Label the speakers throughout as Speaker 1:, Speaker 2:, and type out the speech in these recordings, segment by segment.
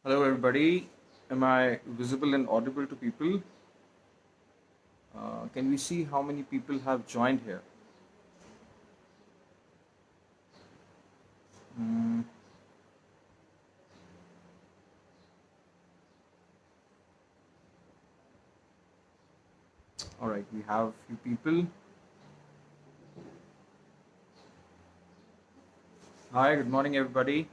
Speaker 1: Hello, everybody. Am I visible and audible to people? Can we see how many people have joined here? Mm, all right, we have a few people. Hi, good morning, everybody.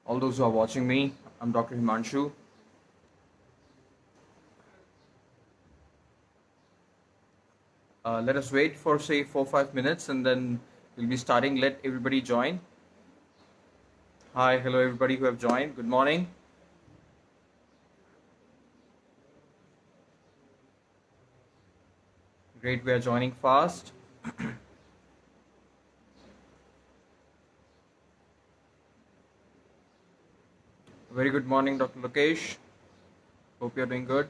Speaker 1: All those who are watching me, I'm Dr. Himanshu. Let us wait for, say, 4 or 5 minutes and then we'll be starting. Let everybody join. Hi, hello, everybody who have joined. Good morning. Great, we are joining fast. Very good morning, Dr. Lokesh. Hope you're doing good.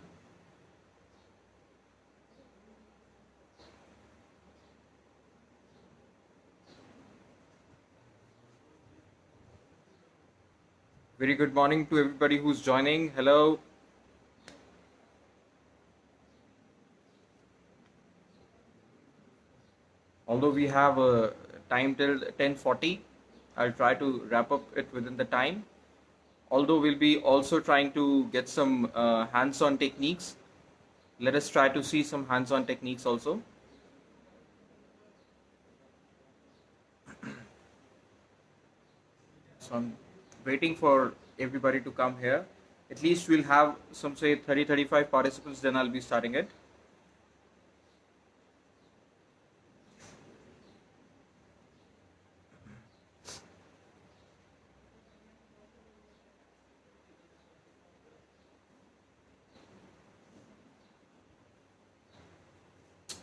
Speaker 1: Very good morning to everybody who's joining. Hello. Although we have a time till 10:40, I'll try to wrap up it within the time. Although we'll be also trying to get some hands-on techniques. Let us try to see some hands-on techniques also. So I'm waiting for everybody to come here. At least we'll have some say 30-35 participants, then I'll be starting it.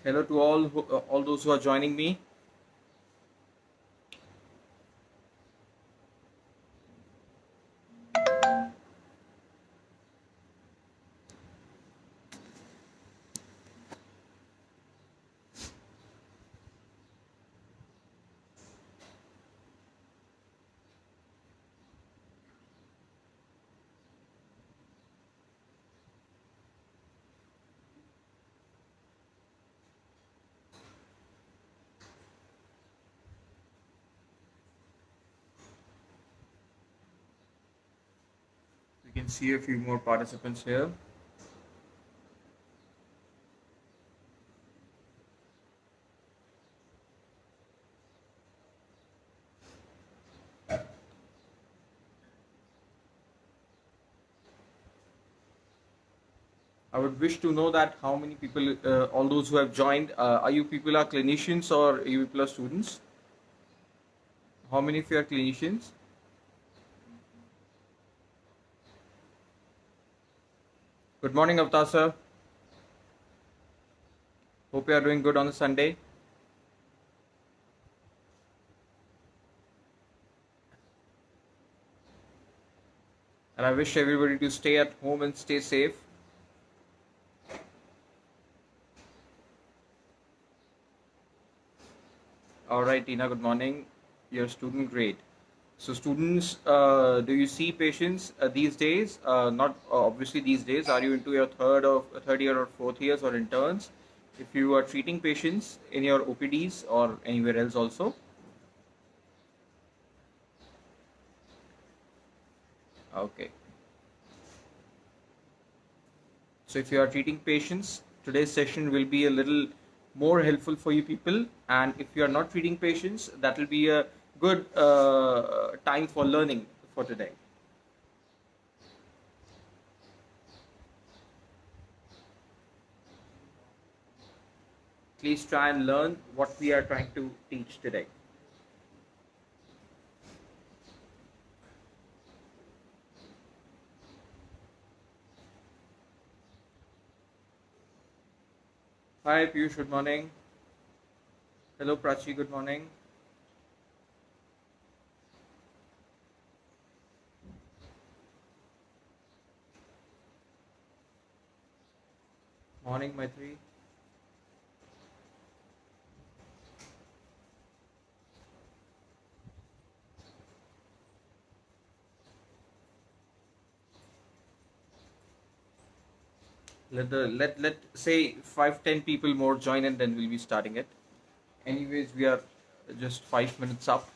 Speaker 1: Hello to all those who are joining me. We can see a few more participants here. I would wish to know that how many people, all those who have joined, are you people are clinicians or you people are students? How many of you are clinicians? Good morning, Avtar sir. Hope you are doing good on a Sunday. And I wish everybody to stay at home and stay safe. All right, Tina, good morning. You're a student, great. So students, do you see patients these days? Not obviously these days. Are you into your third year or fourth years or interns? If you are treating patients in your OPDs or anywhere else also. Okay. So if you are treating patients, today's session will be a little more helpful for you people. And if you are not treating patients, that will be a good time for learning for today. Please try and learn what we are trying to teach today. Hi Piyush, good morning. Hello Prachi, good morning. Morning Maitri. Let say 5-10 people more join, and then we'll be starting it. Anyways, we are just 5 minutes up.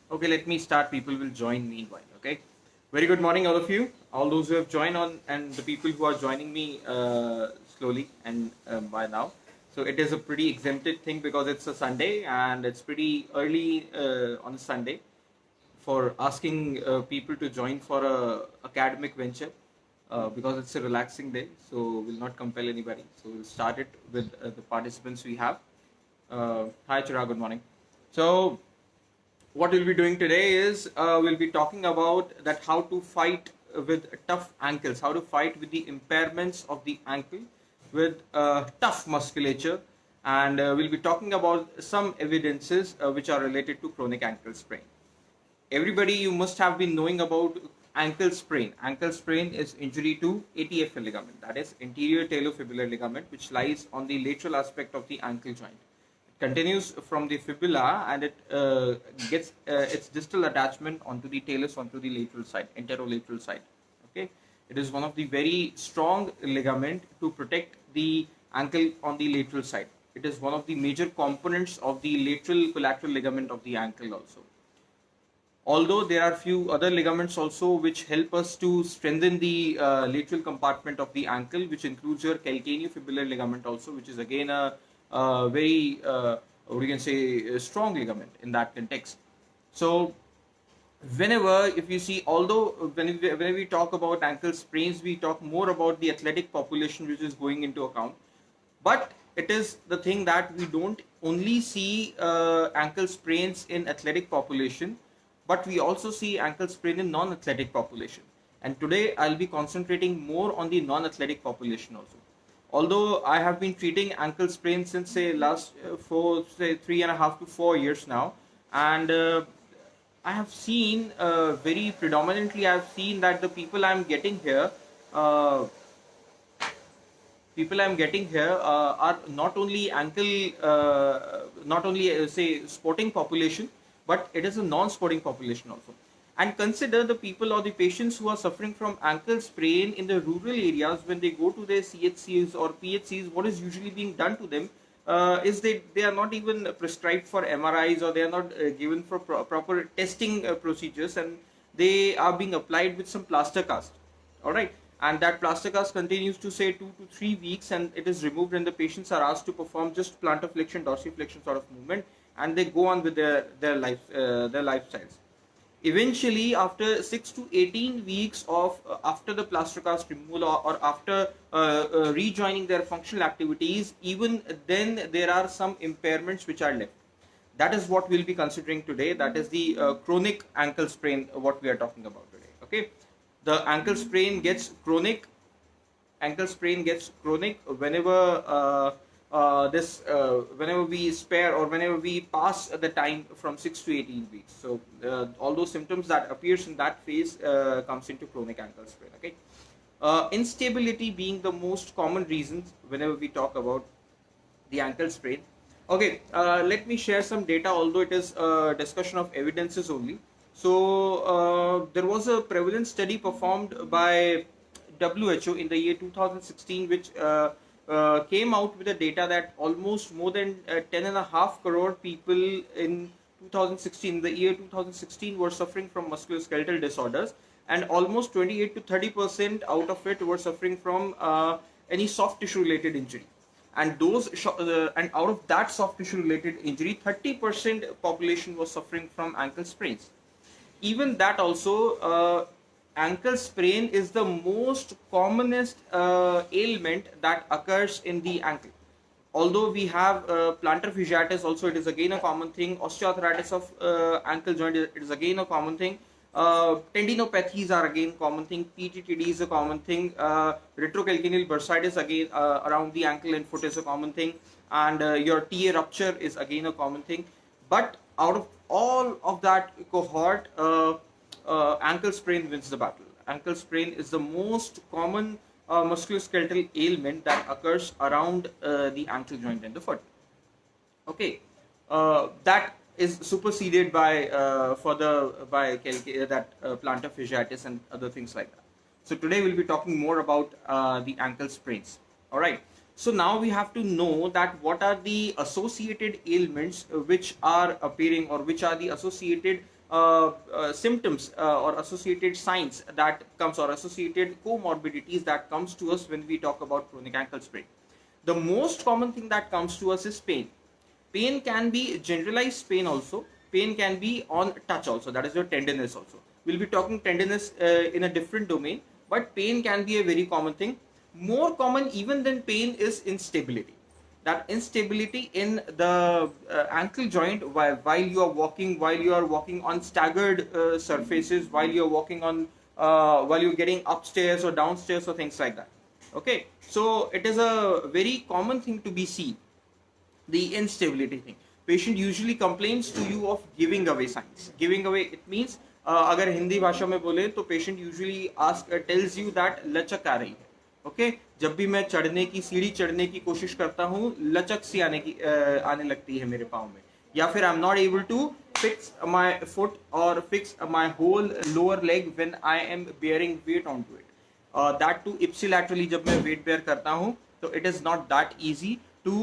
Speaker 1: Okay, let me start. People will join meanwhile. Okay. Very good morning, all of you. All those who have joined on, and the people who are joining me slowly and by now. So it is a pretty exempted thing because it's a Sunday and it's pretty early on a Sunday for asking people to join for a academic venture because it's a relaxing day. So we'll not compel anybody. So we'll start it with the participants we have. Hi, Chirag. Good morning. So what we'll be doing today is we'll be talking about that how to fight with tough ankles, how to fight with the impairments of the ankle with tough musculature, and we'll be talking about some evidences which are related to chronic ankle sprain. Everybody, you must have been knowing about ankle sprain. Ankle sprain is injury to ATFL ligament, that is anterior talofibular ligament, which lies on the lateral aspect of the ankle joint. It continues from the fibula and it gets its distal attachment onto the talus, onto the lateral side, anterolateral side. Okay, it is one of the very strong ligament to protect the ankle on the lateral side. It is one of the major components of the lateral collateral ligament of the ankle also. Although there are few other ligaments also which help us to strengthen the lateral compartment of the ankle, which includes your calcaneofibular ligament also, which is again a very what you can say a strong ligament in that context. So whenever, if you see, although whenever we talk about ankle sprains, we talk more about the athletic population which is going into account, but it is the thing that we don't only see ankle sprains in athletic population, but we also see ankle sprain in non-athletic population. And today I'll be concentrating more on the non-athletic population also. Although I have been treating ankle sprain since say last 3.5 to 4 years now, and I have seen very predominantly I have seen that the uh, people I'm getting here are not only not only say sporting population, but it is a non-sporting population also. And consider the people or the patients who are suffering from ankle sprain in the rural areas. When they go to their CHCs or PHCs, what is usually being done to them is they are not even prescribed for MRIs, or they are not given for proper testing procedures, and they are being applied with some plaster cast. All right, and that plaster cast continues to say 2 to 3 weeks, and it is removed, and the patients are asked to perform just plantar flexion, dorsiflexion sort of movement, and they go on with their lifestyles. Eventually, after 6 to 18 weeks of after the plaster cast removal, or after rejoining their functional activities, even then there are some impairments which are left. That is what we'll be considering today. That is the chronic ankle sprain what we are talking about today. Okay, the ankle sprain gets chronic whenever whenever we spare, or whenever we pass the time from 6 to 18 weeks. So all those symptoms that appears in that phase comes into chronic ankle sprain. Okay, instability being the most common reasons whenever we talk about the ankle sprain. Okay, let me share some data, although it is a discussion of evidences only. So there was a prevalence study performed by WHO in the year 2016, which came out with the data that almost more than 10.5 crore people in 2016, the year 2016, were suffering from musculoskeletal disorders, and almost 28 to 30% out of it were suffering from any soft tissue related injury. And and out of that soft tissue related injury, 30% population was suffering from ankle sprains. Even that also, ankle sprain is the most commonest ailment that occurs in the ankle. Although we have plantar fasciitis also, it is again a common thing. Osteoarthritis of ankle joint, it is again a common thing. Tendinopathies are again common thing. PTTD is a common thing. Retrocalcaneal bursitis again around the ankle and foot is a common thing. And your TA rupture is again a common thing. But out of all of that cohort, ankle sprain wins the battle. ankle sprain is the most common musculoskeletal ailment that occurs around the ankle joint and the foot. Okay, that is superseded by plantar fasciitis and other things like that. So today we'll be talking more about the ankle sprains. All right. So now we have to know that what are the associated ailments which are appearing, or which are the associated symptoms or associated signs that comes, or associated comorbidities that comes to us when we talk about chronic ankle sprain. The most common thing that comes to us is pain. Pain can be generalized pain also. Pain can be on touch also. That is your tenderness also. We'll be talking tenderness in a different domain, but pain can be a very common thing. More common even than pain is instability. That instability in the ankle joint while you are walking on staggered surfaces, while you are walking on while you're getting upstairs or downstairs or things like that. Okay, so it is a very common thing to be seen, the instability thing. Patient usually complains to you of giving away signs. Giving away, it means अगर हिंदी भाषा में बोले तो patient usually tells you that लचक आ रही है. Okay, जब भी मैं चढ़ने की सीढ़ी चढ़ने की कोशिश करता हूँ, लचक सी आने लगती है मेरे पाँव में, या फिर I am not able to fix my foot और fix my whole lower leg when I am bearing weight on to it. That too ipsilaterally जब मैं वेट बेयर करता हूँ, तो it is not that easy to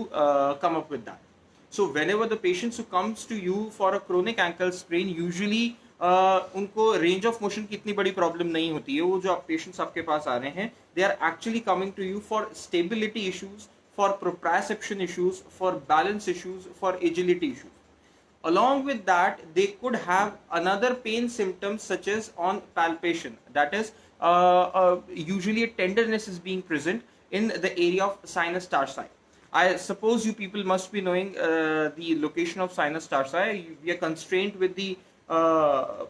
Speaker 1: come up with that. So whenever the patients who comes to you for a chronic ankle sprain, usually उनको range of motion की इतनी बड़ी problem नहीं होती है. वो जो patients आपके पास आ रहे हैं, they are actually coming to you for stability issues, for proprioception issues, for balance issues, for agility issues. Along with that, they could have another pain symptoms such as on palpation. That is, usually a tenderness is being present in the area of sinus tarsi. I suppose you people must be knowing the location of sinus tarsi. We are constrained with the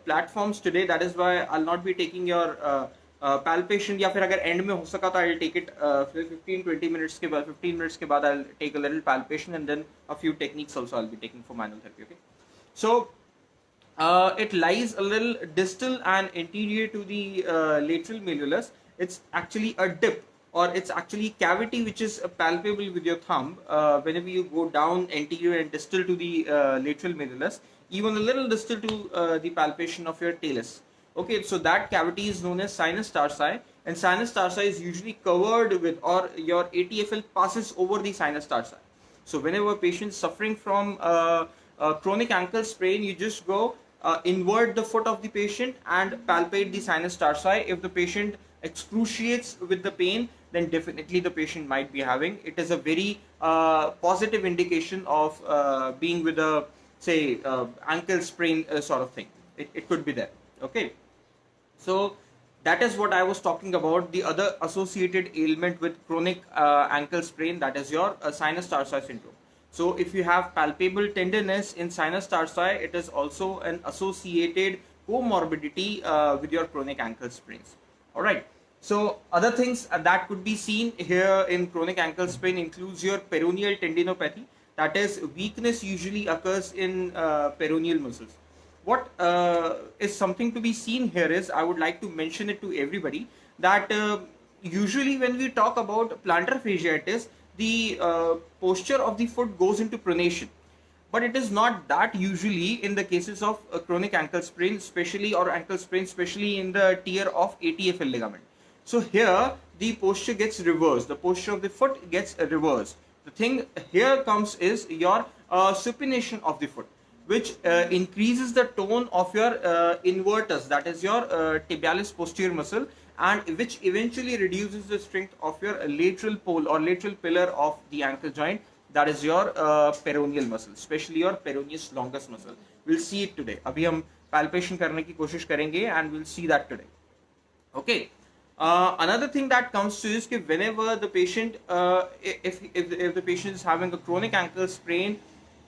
Speaker 1: platforms today. That is why I'll not be taking your palpation. या फिर अगर end में हो सका तो I'll take it 15 minutes के बाद 15 minutes के बाद I'll take a little palpation, and then a few techniques also I'll be taking for manual therapy. Okay, so it lies a little distal and anterior to the lateral malleolus. It's actually a dip, or it's actually cavity which is palpable with your thumb whenever you go down anterior and distal to the lateral malleolus, even a little distal to the palpation of your talus. Okay, so that cavity is known as sinus tarsi, and sinus tarsi is usually covered with, or your ATFL passes over the sinus tarsi. So whenever a patient is suffering from chronic ankle sprain, you just go invert the foot of the patient and palpate the sinus tarsi. If the patient excruciates with the pain, then definitely the patient might be having. It is a very positive indication of being with a, say, ankle sprain sort of thing. It could be there. Okay, so that is what I was talking about. The other associated ailment with chronic ankle sprain, that is your sinus tarsi syndrome. So if you have palpable tenderness in sinus tarsi, it is also an associated comorbidity with your chronic ankle sprains. All right. So other things that could be seen here in chronic ankle sprain includes your peroneal tendinopathy. That is, weakness usually occurs in peroneal muscles. What is something to be seen here is, I would like to mention it to everybody, that usually when we talk about plantar fasciitis, the posture of the foot goes into pronation. But it is not that usually in the cases of chronic ankle sprain, especially, or ankle sprain, especially in the tier of ATFL ligament. So here the posture gets reversed. The posture of the foot gets reversed. The thing here comes is your supination of the foot, which increases the tone of your invertus, that is your tibialis posterior muscle, and which eventually reduces the strength of your lateral pole or lateral pillar of the ankle joint. That is your peroneal muscle, especially your peroneus longus muscle. We'll see it today. अभी हम palpation करने की कोशिश करेंगे, and we'll see that today. Okay. Another thing that comes to is that whenever the patient, if the patient is having a chronic ankle sprain,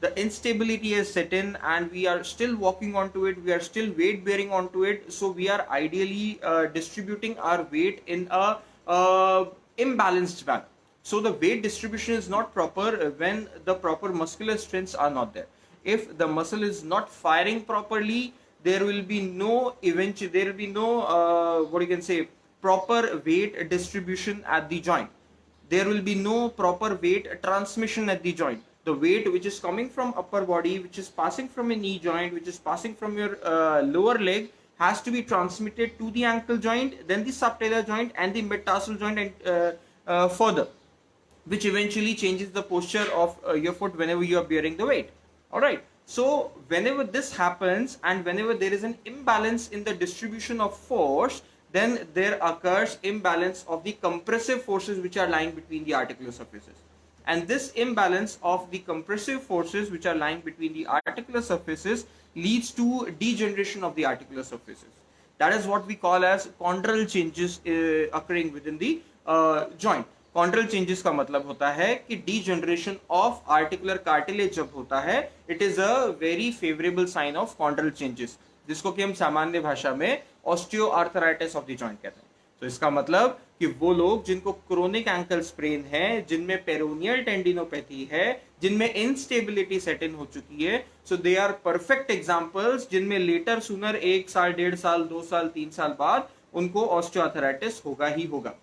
Speaker 1: the instability is set in, and we are still walking onto it, we are still weight bearing onto it. So we are ideally distributing our weight in a imbalanced manner. So the weight distribution is not proper when the proper muscular strengths are not there. If the muscle is not firing properly, there will be no there will be no what you can say, proper weight distribution at the joint. There will be no proper weight transmission at the joint. The weight which is coming from upper body, which is passing from a knee joint, which is passing from your lower leg, has to be transmitted to the ankle joint, then the subtalar joint and the metatarsal joint, and further, which eventually changes the posture of your foot whenever you are bearing the weight. All right. So whenever this happens and whenever there is an imbalance in the distribution of force, then there occurs imbalance of the compressive forces which are lying between the articular surfaces. And this imbalance of the compressive forces which are lying between the articular surfaces leads to degeneration of the articular surfaces. That is what we call as chondral changes occurring within the joint. Chondral changes का मतलब होता है कि degeneration of articular cartilage जब होता है, it is a very favorable sign of chondral changes, जिसको कि हम सामान्य भाषा में osteoarthritis of the joint कहते हैं. तो इसका मतलब कि वो लोग जिनको क्रोनिक एंकल स्प्रेन है, जिनमें पेरोनियल टेंडिनोपैथी है, जिनमें इंस्टेबिलिटी सेट इन हो चुकी है, सो दे आर परफेक्ट एग्जांपल्स जिनमें लेटर सूनर 1 साल 1.5 साल 2 साल 3 साल बाद उनको ऑस्टियोआर्थराइटिस होगा ही होगा.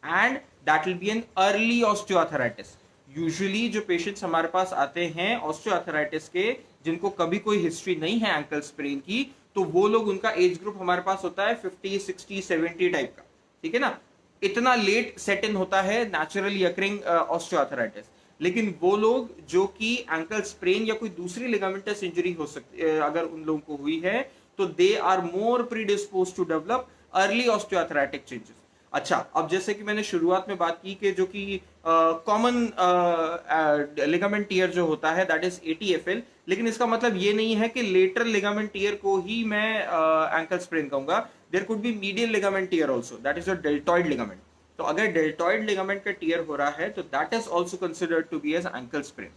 Speaker 1: And that will be an early osteoarthritis. Usually जो पेशेंट्स हमारे पास आते हैं ऑस्टियोआर्थराइटिस के, जिनको कभी कोई हिस्ट्री नहीं है एंकल स्प्रेन की, तो वो लोग, उनका एज ग्रुप हमारे पास होता है 50 60 70 टाइप का. ठीक है ना, इतना लेट सेट इन होता है नेचुरली अकरिंग ऑस्टियोआर्थराइटिस. लेकिन वो लोग जो कि एंकल स्प्रेन या कोई दूसरी लिगामेंटस इंजरी हो सकती अगर उन लोगों को हुई है, तो they are more predispose to develop early osteoarthritic changes. अच्छा, अब जैसे कि मैंने शुरुआत में बात की कि जो कि कॉमन लिगामेंट टियर जो होता है दैट इज ATFL, लेकिन इसका मतलब ये नहीं है कि लेटरल लिगामेंट टियर को ही मैं एंकल स्प्रेन कहूंगा. There could be medial ligament tear also, that is a deltoid ligament. तो अगर डेल्टॉइड लिगामेंट का टियर हो रहा है तो that is also considered to be as ankle sprain.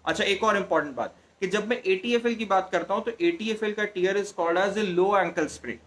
Speaker 1: अच्छा, एक और इंपॉर्टेंट बात कि जब मैं ATFL की बात करता हूं तो ATFL का tear is called as a low ankle sprain.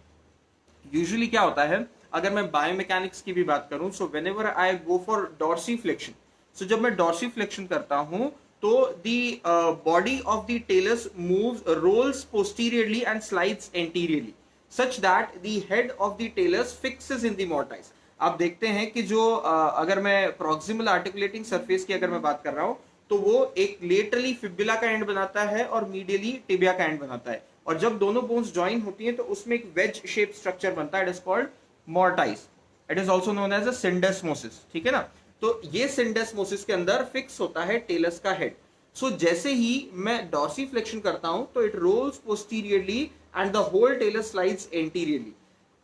Speaker 1: Usually क्या होता है, अगर मैं बायोमैकेनिक्स की भी बात करूं, so whenever I go for dorsiflexion, so जब मैं डॉर्सीफ्लेक्शन करता हूं तो the body of the talus moves, rolls posteriorly and slides anteriorly such that the head of the talus fixes in the mortise. आप देखते हैं कि जो अगर मैं प्रॉक्सिमल आर्टिकुलेटिंग सरफेस की अगर मैं बात कर रहा हूं तो वो एक लेटरली फिब्युला का एंड बनाता है और मीडियली टिबिया का एंड बनाता है, और जब दोनों बोन्स ज्वाइन होती हैं तो उसमें एक वेज शेप स्ट्रक्चर बनता है, it is called mortise. It is also known as a syndesmosis. ठीक है ना, तो ये सिंडेस्मोसिस के अंदर फिक्स होता है टेलस का हेड. सो जैसे ही मैं डॉर्सीफ्लेक्शन करता हूं तो it rolls posteriorly and the whole talus slides anteriorly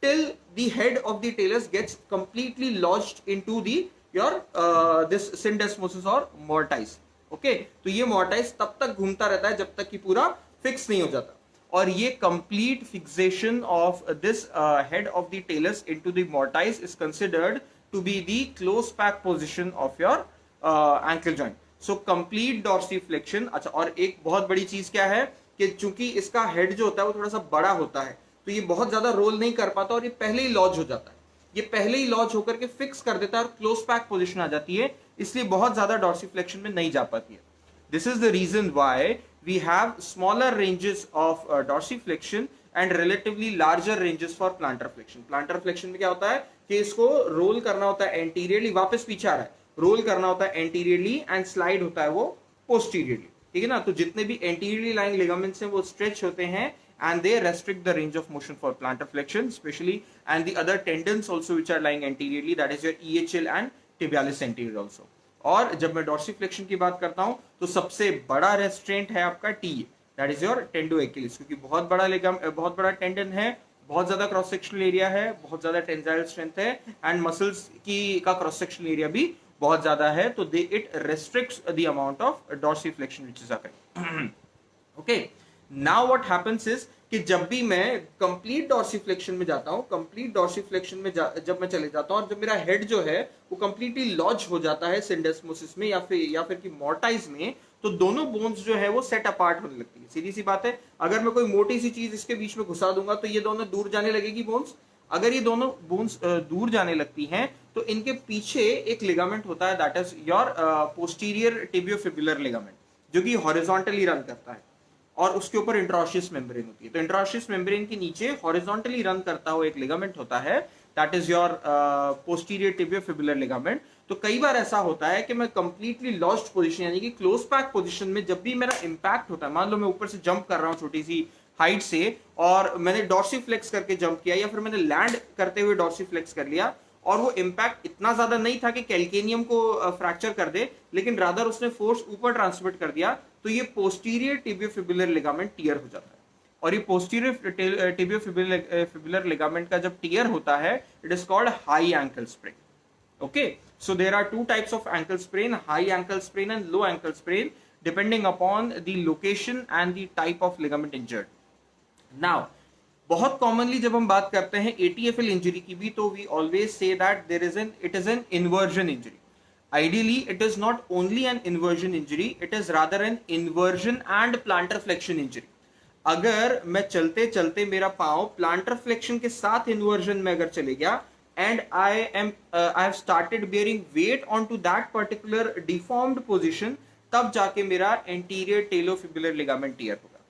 Speaker 1: till the head of the talus gets completely lodged into the your this syndesmosis or mortise. Okay, तो ये mortise तब तक घूमता रहता है जब तक कि पूरा फिक्स नहीं हो जाता, और ये complete fixation of this head of the talus into the mortise is considered to be the close pack position of your ankle joint. So complete dorsiflexion. अच्छा, और एक बहुत बड़ी चीज क्या है कि चूंकि इसका हेड जो होता है वो थोड़ा सा बड़ा होता है, तो ये बहुत ज्यादा रोल नहीं कर पाता और ये पहले ही लॉज हो जाता है. ये पहले ही लॉज होकर के फिक्स कर देता है और क्लोज पैक पोजीशन आ जाती है, इसलिए बहुत ज्यादा डॉर्सीफ्लेक्शन में नहीं जा पाती है. This is the reason why we have smaller ranges of dorsiflexion and relatively larger ranges for plantar flexion. Plantar flexion में क्या होता है कि इसको रोल करना होता है एंटीरियरली, वापस पीछे आ रहा है, रोल करना होता है एंटीरियरली एंड स्लाइड होता है वो पोस्टीरियरली. ठीक है ना, तो जितने भी एंटीरियरली लाइंग लिगामेंट्स हैं वो स्ट्रेच होते हैं and they restrict the range of motion for plantar flexion especially, and the other tendons also which are lying anteriorly, that is your EHL and tibialis anterior also. और जब मैं dorsiflexion की बात करता हूं तो सबसे बड़ा रेस्ट्रेंट है आपका TA, that is your tendoachilles, क्योंकि बहुत बड़ा टेंडन है, बहुत ज्यादा क्रॉस सेक्शनल एरिया है, बहुत ज्यादा टेंसाइल स्ट्रेंथ है, एंड मसल्स की का क्रॉस सेक्शनल एरिया भी बहुत ज्यादा है, तो it restricts the amount of dorsiflexion which is occurring. Okay, now what happens is कि जब भी मैं कंप्लीट डॉर्सीफ्लेक्शन में जाता हूं, कंप्लीट डॉर्सीफ्लेक्शन में जब मैं चले जाता हूं और जब मेरा हेड जो है वो कंप्लीटली लॉज हो जाता है सिंडेस्मोसिस में या फिर कि मोर्टाइस में, तो दोनों बोन्स जो है वो सेट अपार्ट होने लगती है. सीधी सी बात है, अगर मैं कोई मोटी सी चीज इसके बीच में घुसा दूंगा तो ये दोनों दूर जाने लगेगी बोन्स. अगर ये दोनों बोन्स दूर जाने लगती हैं तो इनके पीछे एक लिगामेंट होता है, that is your posterior tibiofibular ligament, जो कि हॉरिजॉन्टली रन करता है. और उसके ऊपर इंट्राओशियस मेम्ब्रेन होती है। तो इंट्राओशियस मेम्ब्रेन के नीचे हॉरिजॉन्टली रन करता हुआ एक लिगामेंट होता है, that is your posterior tibiofibular ligament. तो कई बार ऐसा होता है कि मैं कंप्लीटली लॉस्ट पोजीशन यानी कि क्लोज पैक पोजीशन में जब भी मेरा इंपैक्ट होता है, मान लो मैं ऊपर से जंप कर रहा हूँ छोटी सी हाइट से और मैंने डॉर्सीफ्लेक्स करके जंप किया या फिर मैंने लैंड करते हुए डॉर्सीफ्लेक्स कर लिया और वो इंपैक्ट इतना ज्यादा नहीं था कि कैल्केनियम को फ्रैक्चर कर दे, लेकिन रादर उसने फोर्स ऊपर ट्रांसमिट कर दिया, तो ये पोस्टीरियर टिबियोफिबुलर लिगामेंट टियर हो जाता है। और ये पोस्टीरियर टिबियोफिबुलर लिगामेंट का जब टियर होता है, it is called high ankle sprain. Okay, so there are two types of ankle sprain, high ankle sprain and low ankle sprain, depending upon the location and the type of ligament injured. Now, बहुत commonly जब हम बात करते हैं ATFL injury की भी, तो we always say that it is an inversion injury. Ideally, it is not only an inversion injury, it is rather an inversion and plantar flexion injury. अगर मैं चलते चलते मेरा पाँव प्लांटर फ्लेक्शन के साथ इन्वर्जन में अगर चले गया and I have started bearing weight onto that particular deformed position, तब जाके मेरा anterior talofibular ligament tear होगा।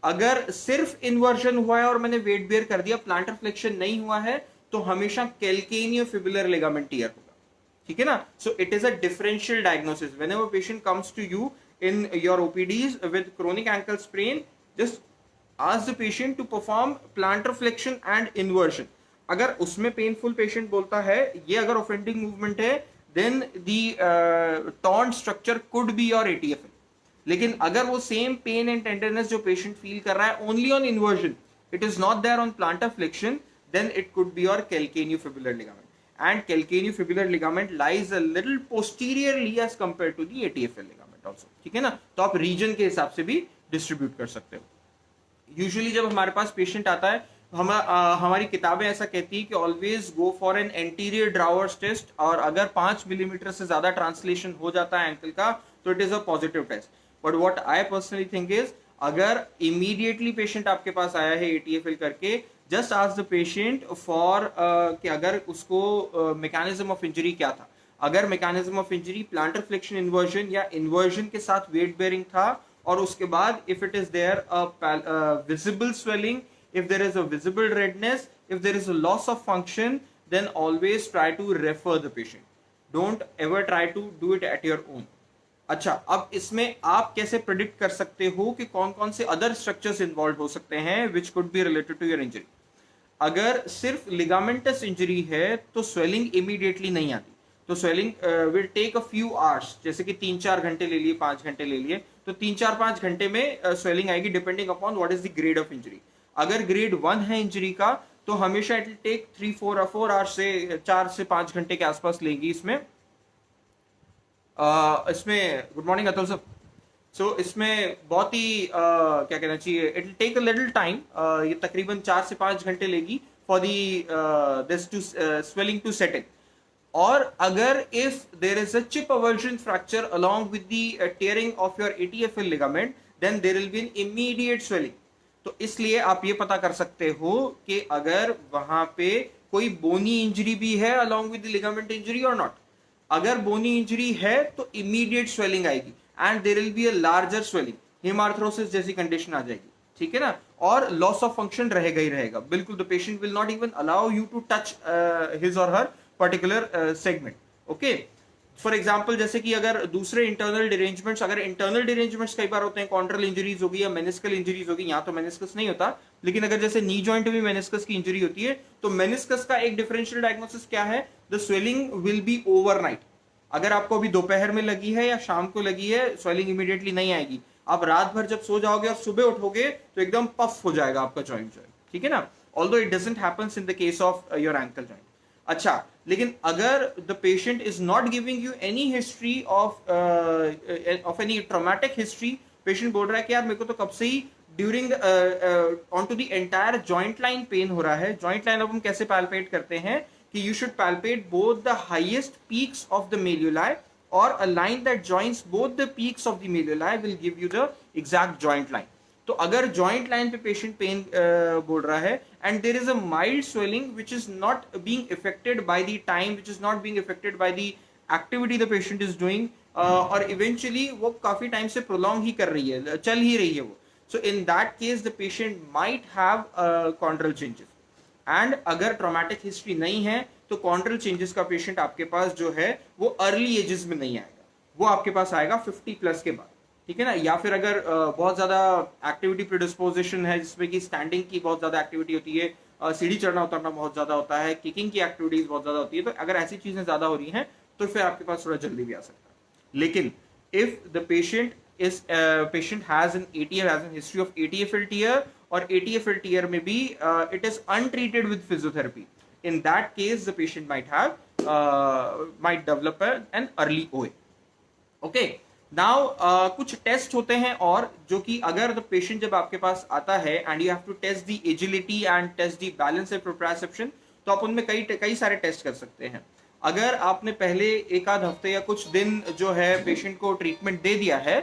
Speaker 1: अगर सिर्फ inversion हुआ है और मैंने weight bear कर दिया, plantar flexion नहीं हुआ है, तो हमेशा calcaneofibular ligament tear होगा। ठीक है ना? So it is a differential diagnosis. Whenever patient comes to you in your OPDs with chronic ankle sprain, just ask the patient to perform plantar flexion and inversion. अगर उसमें painful patient बोलता है ये अगर ऑफेंडिंग मूवमेंट है, then the torn structure could be your ATFL। लेकिन अगर वो सेम पेन एंड टेंडरनेस जो पेशेंट फील कर रहा है only on inversion, it is not there on plantar flexion, then it could be your calcaneofibular ligament, and calcaneofibular ligament lies a little posteriorly as compared to the ATFL ligament also। ठीक है ना? तो आप reason के हिसाब से भी distribute कर सकते हो। यूजुअली जब हमारे पास पेशेंट आता है, हमारी किताबें ऐसा कहती है कि always go for an anterior drawers test, और अगर 5 मिलीमीटर से ज्यादा ट्रांसलेशन हो जाता है एंकल का, तो it is a positive test. But what I personally think is, अगर इमीडिएटली पेशेंट आपके पास आया है ATFL करके, just ask the patient for कि अगर उसको मैकेनिज्म ऑफ इंजरी क्या था। अगर mechanism of injury plantar flexion inversion या इन्वर्जन के साथ वेट बेयरिंग था, और उसके बाद if it is there visible swelling, if there is a visible redness, if there is a loss of function, then always try to refer the patient. Don't ever try to do it at your own. अच्छा, अब इसमें आप कैसे predict कर सकते हो कि कौन कौन से अदर स्ट्रक्चर्स इन्वॉल्व हो सकते हैं which could be related to your injury. अगर सिर्फ लिगामेंटस इंजरी है तो स्वेलिंग इमीडिएटली नहीं आती, तो swelling will take a few hours, जैसे कि 3-4 घंटे ले लिए, 5 घंटे ले लिए, तो 3-4-5 घंटे में स्वेलिंग आएगी depending upon what is the grade of injury. अगर ग्रेड 1 है इंजरी का, तो हमेशा इट विल टेक 3-4 आवर्स से 4 से 5 घंटे के आसपास लेगी। इसमें good morning Atul sir. So इसमें बहुत ही क्या कहना चाहिए, it will take a little time, ये तकरीबन 4 से 5 घंटे लेगी for the this to swelling to set in. और अगर if there is a chip avulsion fracture along with the tearing of your ATFL ligament, then there will be an immediate swelling. तो इसलिए आप ये पता कर सकते हो कि अगर वहां पे कोई बोनी इंजरी भी है along with the ligament injury और नॉट। अगर बोनी इंजरी है तो इमीडिएट स्वेलिंग आएगी and there will be a larger swelling, haemarthrosis जैसी कंडीशन आ जाएगी। ठीक है ना? और लॉस ऑफ फंक्शन रहेगा ही रहेगा, बिल्कुल। The patient will not even allow you to touch his और her particular segment. Okay, for example जैसे कि अगर दूसरे इंटरनल डिरेंजमेंट्स, अगर इंटरनल डिरेंजमेंट्स कई बार होते हैं, कॉन्ट्रल इंजरीज होगी या मेनिस्कल इंजरीज होगी, यहाँ तो मेनिस्कस नहीं होता, लेकिन अगर जैसे नी जॉइंट में मेनिस्कस की इंजरी होती है, तो मेनिस्कस का एक डिफरेंशियल डायग्नोसिस क्या है, the swelling will be overnight. अगर आपको अभी दोपहर में लगी है या शाम को लगी है, स्वेलिंग इमीडिएटली नहीं आएगी। आप रात भर जब सो जाओगे और सुबह उठोगे तो एकदम पफ हो जाएगा आपका जॉइंट जो है। ठीक है ना? Although it doesn't happens in the case of your ankle joint. अच्छा, लेकिन अगर the patient is not giving you any history of any traumatic history, patient बोल रहा है कि यार मेरे को तो कब से ही during on to the entire joint line pain हो रहा है। जॉइंट लाइन अब हम कैसे पैल्पेट करते हैं कि you should palpate both the highest peaks of the malleoli, और a line that joints both the peaks of the malleoli will give you the exact joint line. तो अगर जॉइंट लाइन पे पेशेंट पेन बोल रहा है and there is a mild swelling which is not being affected by the time, which is not being affected by the activity the patient is doing, और eventually वो काफी time से prolong ही कर रही है, चल ही रही है वो, So in that case the patient might have chondral changes. And अगर ट्रॉमेटिक हिस्ट्री नहीं है तो कॉन्ड्रल चेंजेस का पेशेंट आपके पास जो है वो अर्ली एजेस में नहीं आएगा, वो आपके पास आएगा 50 प्लस के बाद, ठीक है ना। या फिर अगर बहुत ज्यादा एक्टिविटी प्रिडिस्पोजिशन है जिसमें कि स्टैंडिंग की बहुत ज्यादा एक्टिविटी होती है, सीढ़ी चढ़ना उतरना बहुत ज्यादा होता है, किकिंग की एक्टिविटीज बहुत ज्यादा होती है, तो अगर ऐसी चीजें ज्यादा हो रही हैं तो फिर आपके पास थोड़ा जल्दी भी आ सकता है। लेकिन if the patient has an ATF, has a history of ATFL tear or ATFL tear may be it is untreated with physiotherapy, in that case the patient might develop an early OA. Okay, now कुछ test होते हैं और जो कि अगर the patient जब आपके पास आता है and you have to test the agility and test the balance and proprioception, तो आप उनमें कई सारे टेस्ट कर सकते हैं। अगर आपने पहले एक आध हफ्ते या कुछ दिन जो है पेशेंट को ट्रीटमेंट दे दिया है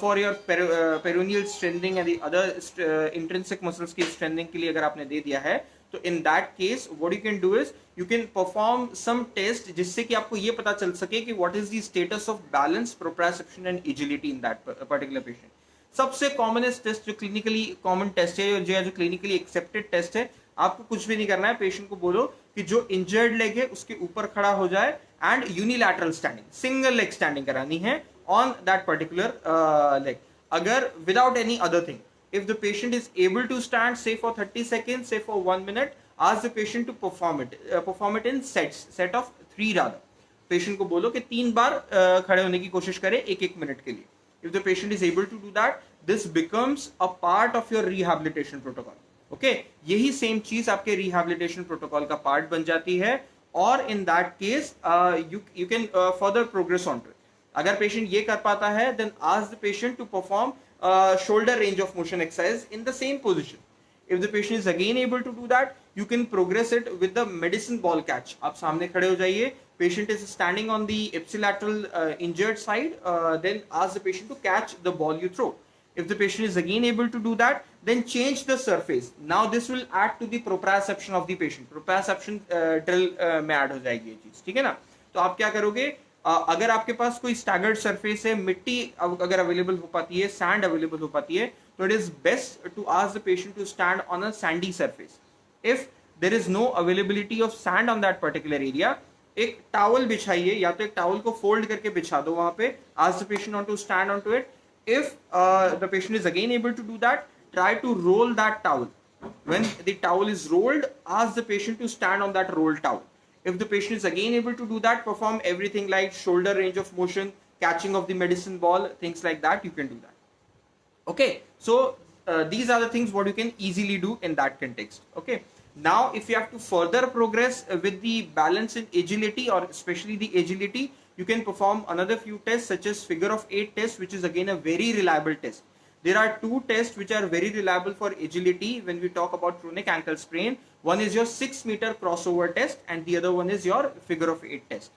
Speaker 1: for your peroneal strengthening and other intrinsic muscles की स्ट्रेंथनिंग के लिए अगर आपने दे दिया है, तो in that case what you can do is you can perform some test जिससे कि आपको ये पता चल सके कि what is the status of balance, proprioception and agility in that particular patient. सबसे कॉमनेस्ट टेस्ट जो क्लिनिकली कॉमन टेस्ट है, जो क्लिनिकली एक्सेप्टेड टेस्ट है, आपको कुछ भी नहीं करना है, पेशेंट को बोलो कि जो इंजर्ड लेग है उसके ऊपर खड़ा हो जाए and unilateral standing, single leg standing करानी है ऑन दैट पर्टिकुलर लेग, अगर without any other thing. If the patient is able to stand, say for 30 seconds, say for 1 minute, ask the patient to perform it in set of 3 rather. Patient को बोलो कि 3 बार खड़े होने की कोशिश करे 1-1 minute के लिए। If the patient is able to do that, this becomes a part of your rehabilitation protocol. Okay, यही सेम चीज आपके rehabilitation protocol का पार्ट बन जाती है और in that case you can further progress on to it. अगर patient ये कर पाता है then ask the patient to perform shoulder range of motion exercise in the same position. If the patient is again able to do that, you can progress it with the medicine ball catch. आप सामने खड़े हो जाइए, patient is standing on the ipsilateral injured side, then ask the patient to catch the ball you throw. If the patient is again able to do that, then change the surface. Now this will add to the proprioception of the patient. Proprioception drill में add हो जाएगी ये चीज, ठीक है ना। तो आप क्या करोगे, अगर आपके पास कोई स्टैगर्ड सरफेस है, मिट्टी अगर अवेलेबल हो पाती है, सैंड अवेलेबल हो पाती है, तो it is best to ask the patient to stand on a sandy surface. If there is no availability of sand on that particular area, एक टॉवल बिछाइए, या तो एक टॉवल को फोल्ड करके बिछा दो वहां पे, ask the patient on to stand on to it. If the patient is again able to do that, try to roll that towel. When the towel is rolled, ask the patient to stand on that rolled towel. If the patient is again able to do that, perform everything like shoulder range of motion, catching of the medicine ball, things like that, you can do that. Okay, so these are the things what you can easily do in that context. Okay, now if you have to further progress with the balance and agility, or especially the agility, you can perform another few tests such as figure of 8 test, which is again a very reliable test. There are 2 tests which are very reliable for agility when we talk about chronic ankle sprain. One is your 6-meter crossover test and the other one is your figure of 8 test.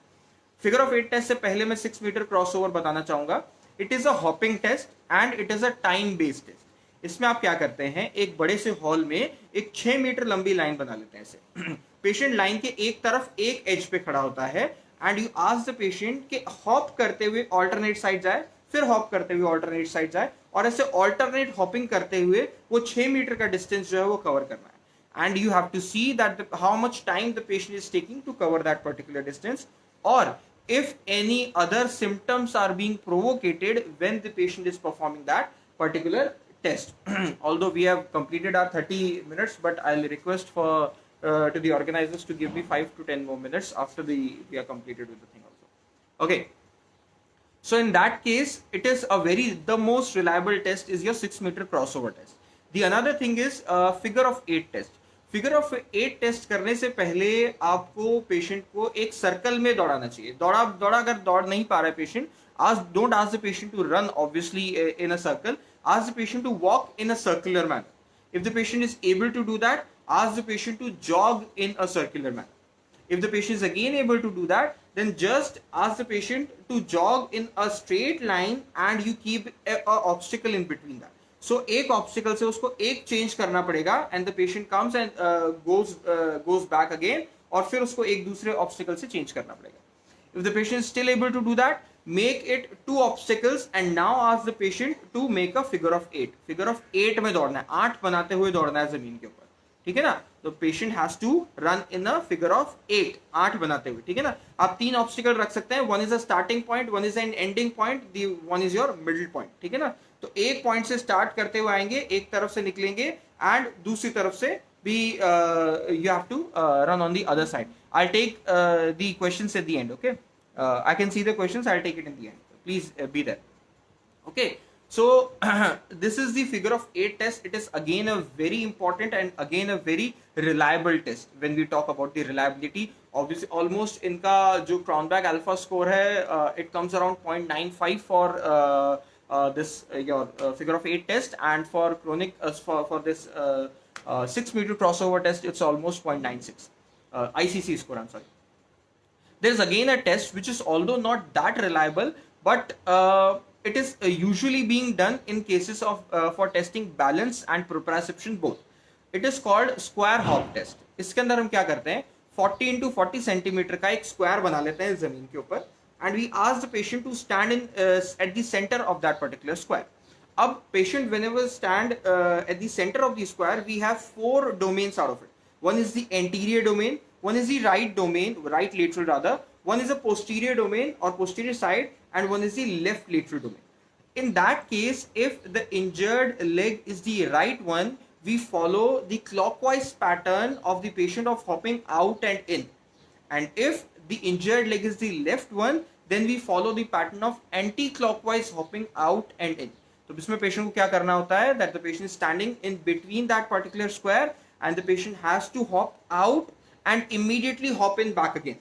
Speaker 1: Figure of 8 test से पहले मैं 6-meter crossover बताना चाहूंगा. It is a hopping test and it is a time based test. इसमें आप क्या करते हैं, एक बड़े से हॉल में एक 6 मीटर लंबी लाइन बना लेते हैं ऐसे। पेशेंट लाइन के एक तरफ एक एज पे खड़ा होता है and you ask the patient कि हॉप करते हुए ऑल्टरनेट साइड जाए, फिर हॉप करते हुए ऑल्टरनेट साइड जाए, और ऐसे ऑल्टरनेट हॉपिंग करते हुए वो 6 मीटर का डिस्टेंस जो है वो कवर करना है। And you have to see that how much time the patient is taking to cover that particular distance, और if any other symptoms are being provocated when the patient is performing that particular test. Although we have completed our 30 minutes, but I'll request for to the organizers to give me 5 to 10 more minutes after we are completed with the thing also. Okay. So in that case, it is the most reliable test is your 6-meter crossover test. The another thing is figure of 8 test. Figure of 8 test करने से पहले आपको patient को एक circle में दौड़ाना चाहिए। दौड़ा अगर दौड़ नहीं पा रहा है patient, don't ask the patient to run obviously in a circle, ask the patient to walk in a circular manner. If the patient is able to do that, ask the patient to jog in a circular manner. If the patient is again able to do that, then just ask the patient to jog in a straight line and you keep a obstacle in between that. So एक obstacle से उसको एक change करना पड़ेगा and the patient comes and goes back again, और फिर उसको एक दूसरे ऑब्स्टिकल से चेंज करना पड़ेगा। If the patient still able to do that, make it 2 obstacles and now ask the patient to make a figure of 8. Figure of 8 में दौड़ना है, 8 बनाते हुए दौड़ना है जमीन के ऊपर, ठीक है ना. तो patient has to run in a figure of 8, 8 बनाते हुए, ठीक है ना. आप 3 ऑब्स्टिकल रख सकते हैं, one is a starting point, one is an ending point, one is your middle point, ठीक है ना. तो एक पॉइंट से स्टार्ट करते हुए आएंगे, एक तरफ से निकलेंगे एंड दूसरी तरफ से भी you have to run on the other side. I take the questions at the end. Okay, I can see the questions. I'll take it in the end. Please be there. Okay. So this is the figure of 8 test. It is again a very important and again a very reliable test. When we talk about the reliability, obviously almost इनका जो Cronbach alpha score है, it comes around 0.95 for this your figure of 8 test, and for chronic for this 6 meter crossover test, it's almost 0.96 ICC score. I'm sorry. There is again a test which is although not that reliable, but it is usually being done in cases of for testing balance and proprioception both. It is called square hop test. इसके अंदर हम क्या करते हैं, 40 into 40 centimetre का एक square बना लेते हैं जमीन के ऊपर, and we ask the patient to stand in at the center of that particular square. अब patient whenever stand at the center of the square, we have 4 domains out of it. One is the anterior domain, one is the right domain, right lateral rather, one is a posterior domain or posterior side, and one is the left lateral domain. In that case, if the injured leg is the right one, we follow the clockwise pattern of the patient of hopping out and in. And if the injured leg is the left one, then we follow the pattern of anti-clockwise hopping out and in. तो इसमें patient को क्या करना होता है, that the patient is standing in between that particular square and the patient has to hop out and immediately hop in back again.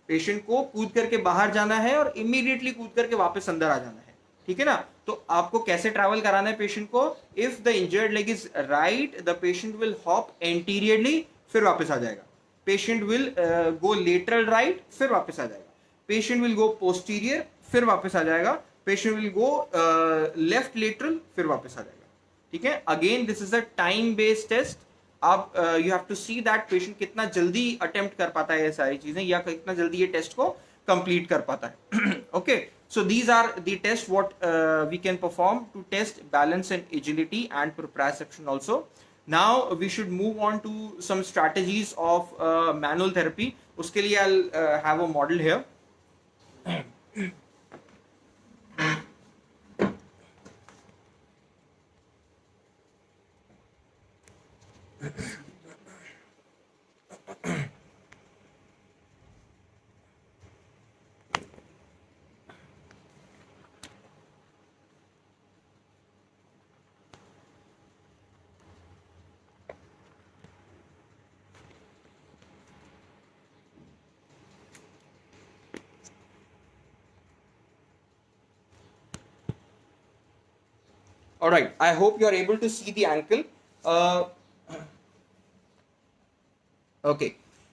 Speaker 1: Patient को कूद करके बाहर जाना है और इमीडिएटली कूद करके वापस अंदर आ जाना है, ठीक है ना. तो आपको कैसे ट्रैवल कराना है पेशेंट को, if the injured leg is right, the patient will hop anteriorly, फिर वापस आ जाएगा. Patient will go lateral right, फिर वापस आ जाएगा. पेशेंट विल गो पोस्टीरियर, फिर वापस आ जाएगा. Patient will go left lateral, फिर वापस आ जाएगा, ठीक है. Again this is a time based test. आप you have to see that patient कितना जल्दी अटेम्प्ट कर पाता है ये सारी चीजें, या कितना जल्दी ये टेस्ट को कंप्लीट कर पाता है. Okay, so these are the test what we can perform to test balance and agility and proprioception also. Now we should move on to some strategies of manual therapy. उसके लिए I have a model here. All right, I hope you are able to see the ankle. Okay,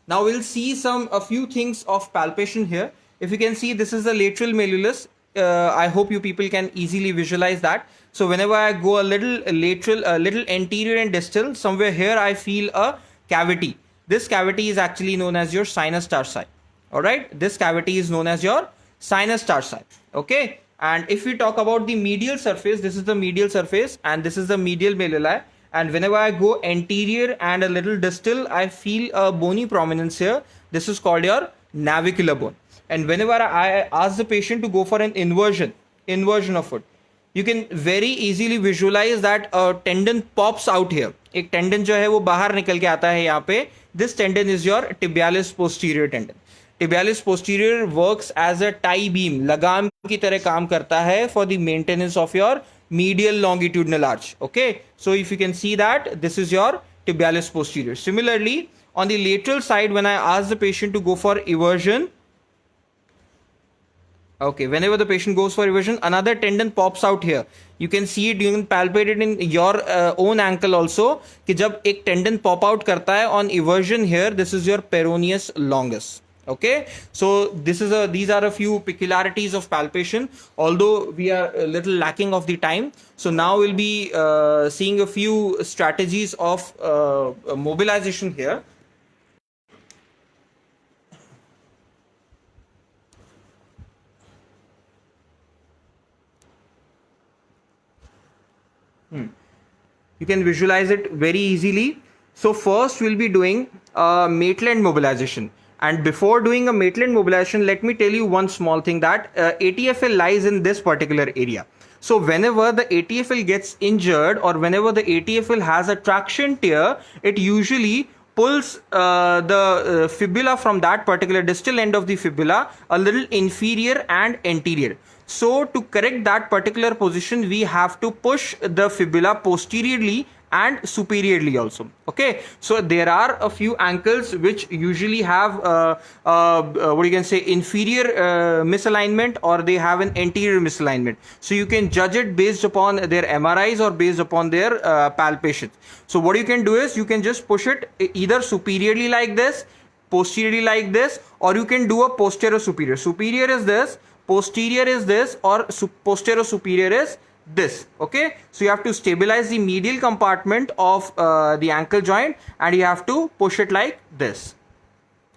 Speaker 1: now we'll see a few things of palpation here. If you can see, this is the lateral malleolus. I hope you people can easily visualize that. So whenever I go a little lateral, a little anterior and distal, somewhere here I feel a cavity. This cavity is actually known as your sinus tarsi. All right, this cavity is known as your sinus tarsi. Okay. And if we talk about the medial surface, this is the medial surface and this is the medial malleoli. And whenever I go anterior and a little distal, I feel a bony prominence here. This is called your navicular bone. And whenever I ask the patient to go for an inversion of foot, you can very easily visualize that a tendon pops out here. एक tendon जो है वो बाहर निकल के आता है यहाँ पे. This tendon is your tibialis posterior tendon. Tibialis posterior works as a tie beam, लगाम की तरह काम करता है for the maintenance of your medial longitudinal arch. Okay, so if you can see that, this is your tibialis posterior. Similarly, on the lateral side, when I ask the patient to go for eversion, okay, whenever the patient goes for eversion, another tendon pops out here. You can see it, you can palpate it in your own ankle also, कि जब एक tendon pop out करता है on eversion here, this is your peroneus longus. Okay, so these are a few peculiarities of palpation, although we are a little lacking of the time. So now we'll be seeing a few strategies of mobilization here. You can visualize it very easily. So first we'll be doing Maitland mobilization. And before doing a Maitland mobilization, let me tell you one small thing, that ATFL lies in this particular area. So whenever the ATFL gets injured, or whenever the ATFL has a traction tear, it usually pulls the fibula from that particular distal end of the fibula a little inferior and anterior. So to correct that particular position, we have to push the fibula posteriorly and superiorly also. Okay, so there are a few ankles which usually have what you can say, inferior misalignment, or they have an anterior misalignment. So you can judge it based upon their MRIs or based upon their palpations. So what you can do is you can just push it either superiorly like this, posteriorly like this, or you can do a posterior superior. Superior is this, posterior is this, or posterior superior is this. Okay, so you have to stabilize the medial compartment of the ankle joint, and you have to push it like this.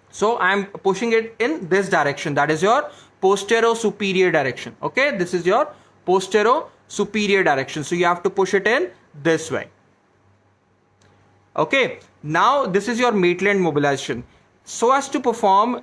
Speaker 1: So I am pushing it in this direction, that is your posterior superior direction. Okay, this is your posterior superior direction, so you have to push it in this way. Okay, now this is your Maitland mobilization. So as to perform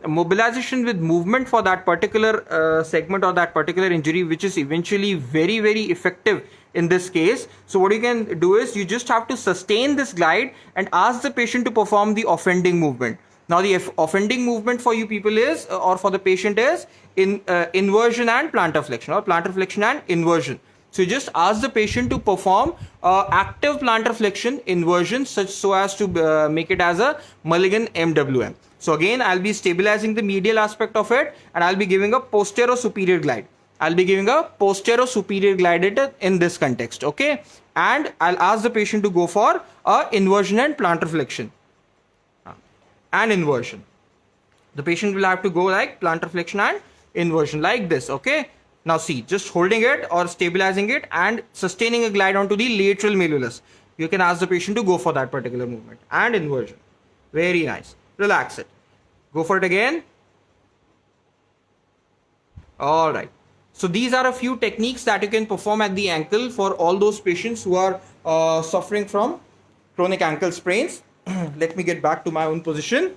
Speaker 1: mobilization with movement for that particular segment or that particular injury, which is eventually very, very effective in this case. So what you can do is you just have to sustain this glide and ask the patient to perform the offending movement. Now the offending movement for you people is, or for the patient is, inversion and plantar flexion, or plantar flexion and inversion. So you just ask the patient to perform active plantar flexion inversion, such so as to make it as a Mulligan MWM. So again, I'll be stabilizing the medial aspect of it, and I'll be giving a posterior superior glide. I'll be giving a posterior superior glide in this context. Okay, and I'll ask the patient to go for a inversion and plantar flexion and inversion. The patient will have to go like plantar flexion and inversion like this. Okay. Now see, just holding it or stabilizing it and sustaining a glide onto the lateral malleolus. You can ask the patient to go for that particular movement and inversion. Very nice. Relax it. Go for it again. All right. So these are a few techniques that you can perform at the ankle for all those patients who are suffering from chronic ankle sprains. Let me get back to my own position.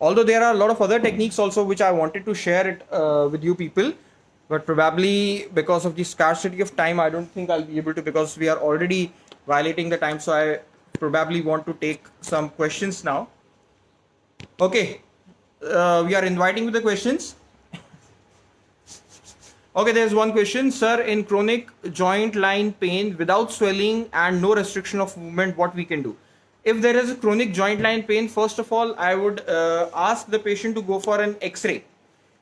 Speaker 1: Although there are a lot of other techniques also which I wanted to share it with you people, but probably because of the scarcity of time, I don't think I'll be able to, because we are already violating the time. So I probably want to take some questions now. Okay, we are inviting with the questions. Okay, there's one question. Sir, in chronic joint line pain without swelling and no restriction of movement, what we can do? If there is a chronic joint line pain, first of all, I would ask the patient to go for an X-ray.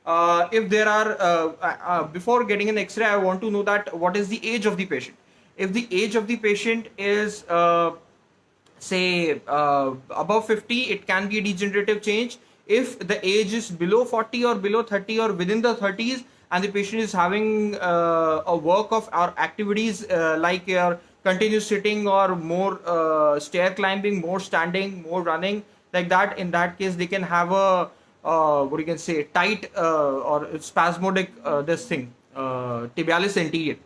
Speaker 1: If there are, before getting an X-ray, I want to know that what is the age of the patient. If the age of the patient is, say, above 50, it can be a degenerative change. If the age is below 40 or below 30 or within the 30s, and the patient is having a work of our activities like your continuous sitting or more stair climbing, more standing, more running, like that, in that case they can have a what you can say, tight or spasmodic this thing, tibialis anterior.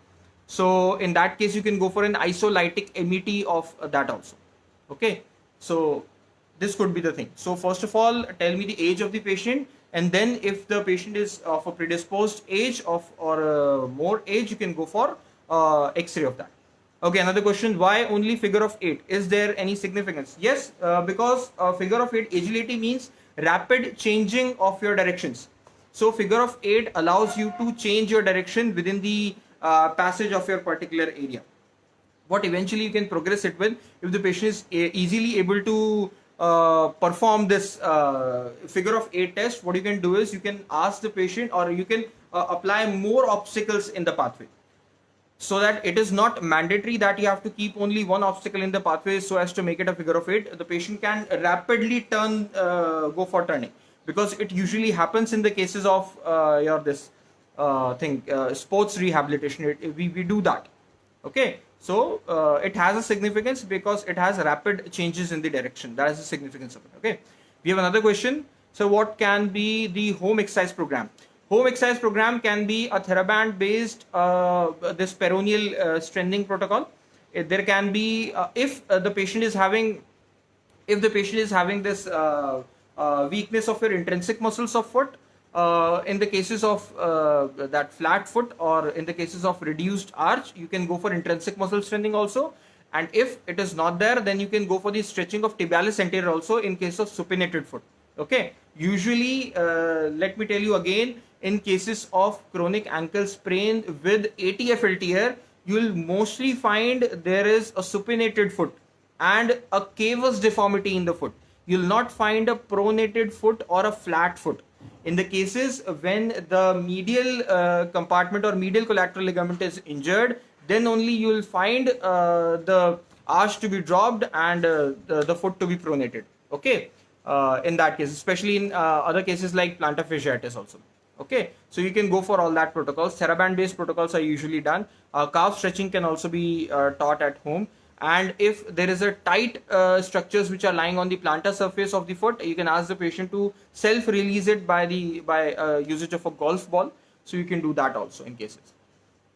Speaker 1: So in that case you can go for an isolytic MET of that also. Okay, so this could be the thing. So first of all, tell me the age of the patient, and then if the patient is of a predisposed age of or more age, you can go for X-ray of that. Okay, another question, why only figure of 8? Is there any significance? Yes, because figure of 8 agility means rapid changing of your directions. So figure of 8 allows you to change your direction within the passage of your particular area. What eventually you can progress it with, if the patient is easily able to perform this figure of 8 test, what you can do is you can ask the patient, or you can apply more obstacles in the pathway, so that it is not mandatory that you have to keep only one obstacle in the pathway so as to make it a figure of 8. The patient can rapidly turn, go for turning, because it usually happens in the cases of your this sports rehabilitation. We do that. Okay, so it has a significance because it has rapid changes in the direction. That is the significance of it. Okay, we have another question. So what can be the home exercise program? Home exercise program can be a TheraBand based this peroneal strengthening protocol. There can be if the patient is having this weakness of your intrinsic muscles of foot, in the cases of that flat foot, or in the cases of reduced arch, you can go for intrinsic muscle strengthening also. And if it is not there, then you can go for the stretching of tibialis anterior also in case of supinated foot. Okay, usually let me tell you again, in cases of chronic ankle sprain with ATFL tear, you will mostly find there is a supinated foot and a cavus deformity in the foot. You will not find a pronated foot or a flat foot. In the cases when the medial compartment or medial collateral ligament is injured, then only you will find the arch to be dropped and the foot to be pronated. Okay, in that case, especially in other cases like plantar fasciitis also. Okay, so you can go for all that protocols. TheraBand based protocols are usually done. Calf stretching can also be taught at home. And if there is a tight structures which are lying on the plantar surface of the foot, you can ask the patient to self release it by usage of a golf ball. So you can do that also in cases.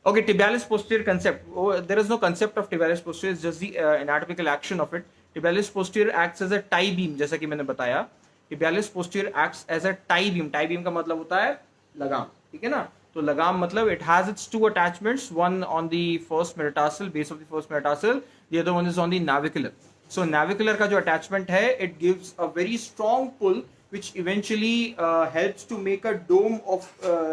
Speaker 1: Okay, tibialis posterior concept. Oh, there is no concept of tibialis posterior, it's just the anatomical action of it. Tibialis posterior acts as a tie beam, जैसा कि मैंने बताया. Tibialis posterior acts as a tie beam. Tie beam का मतलब होता है लगाम, ठीक है ना? तो लगाम मतलब it has its two attachments, one on the first metatarsal, base of the first metatarsal, the other one is on the navicular. So navicular का जो attachment है, it gives a very strong pull which eventually helps to make a dome of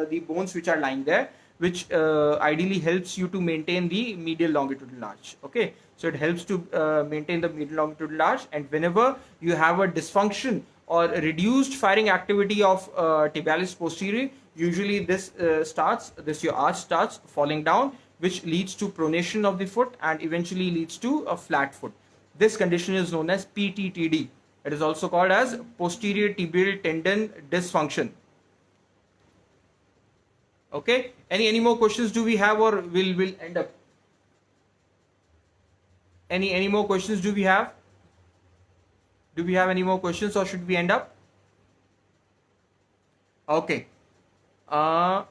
Speaker 1: the bones which are lying there, which ideally helps you to maintain the medial longitudinal arch. Okay, so it helps to maintain the medial longitudinal arch, and whenever you have a dysfunction or reduced firing activity of tibialis posterior, usually this your arch starts falling down, which leads to pronation of the foot and eventually leads to a flat foot. This condition is known as PTTD. It is also called as posterior tibial tendon dysfunction. Okay, any more questions do we have, or will end up? Any more questions do we have? Do we have any more questions, or should we end up? Okay. How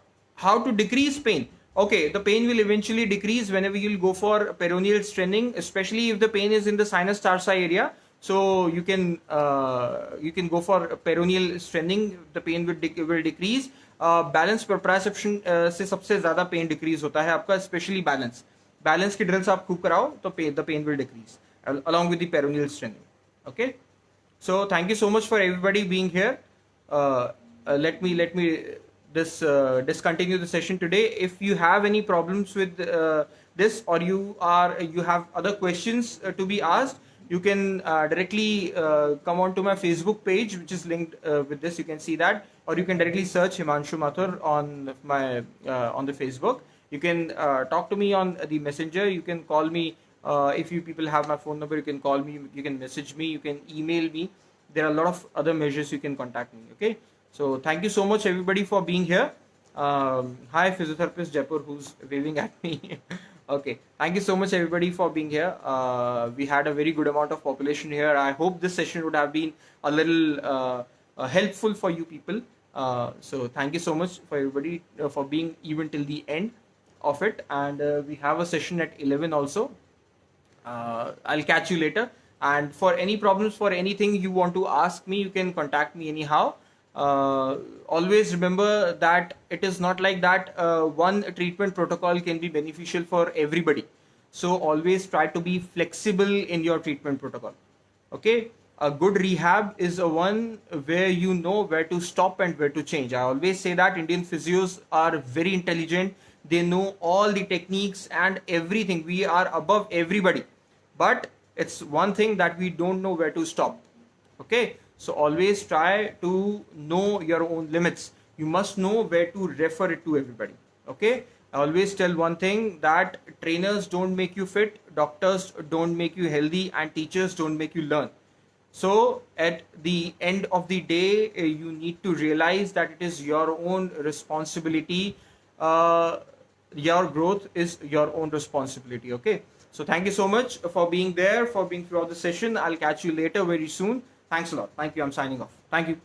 Speaker 1: to decrease pain? Okay, the pain will eventually decrease whenever you'll go for peroneal strengthening, especially if the pain is in the sinus tarsi area. So you can go for peroneal strengthening. The pain will decrease. Balance proprioception से सबसे ज़्यादा pain decrease होता है आपका, especially balance की drills आप खूब कराओ तो the pain will decrease along with the peroneal strengthening. Okay, so thank you so much for everybody being here. Let me discontinue the session today. If you have any problems with this, or you have other questions to be asked, you can directly come on to my Facebook page, which is linked with this. You can see that, or you can directly search Himanshu Mathur on my on the Facebook. You can talk to me on the messenger. You can call me if you people have my phone number. You can call me. You can message me. You can email me. There are a lot of other measures you can contact me. Okay. So thank you so much everybody for being here. Hi physiotherapist Jaipur who's waving at me. Okay, thank you so much everybody for being here. We had a very good amount of population here. I hope this session would have been a little helpful for you people. So thank you so much for everybody for being even till the end of it. And we have a session at 11 also. I'll catch you later. And for any problems, for anything you want to ask me, you can contact me anyhow. Always remember that it is not like that one treatment protocol can be beneficial for everybody. So always try to be flexible in your treatment protocol. Okay, a good rehab is a one where you know where to stop and where to change. I always say that Indian physios are very intelligent. They know all the techniques and everything. We are above everybody, but it's one thing that we don't know where to stop. Okay, so always try to know your own limits. You must know where to refer it to everybody. Okay, I always tell one thing, that trainers don't make you fit, doctors don't make you healthy, and teachers don't make you learn. So at the end of the day, you need to realize that it is your own responsibility. Your growth is your own responsibility. Okay, so thank you so much for being there, for being throughout the session. I'll catch you later very soon. Thanks a lot. Thank you. I'm signing off. Thank you.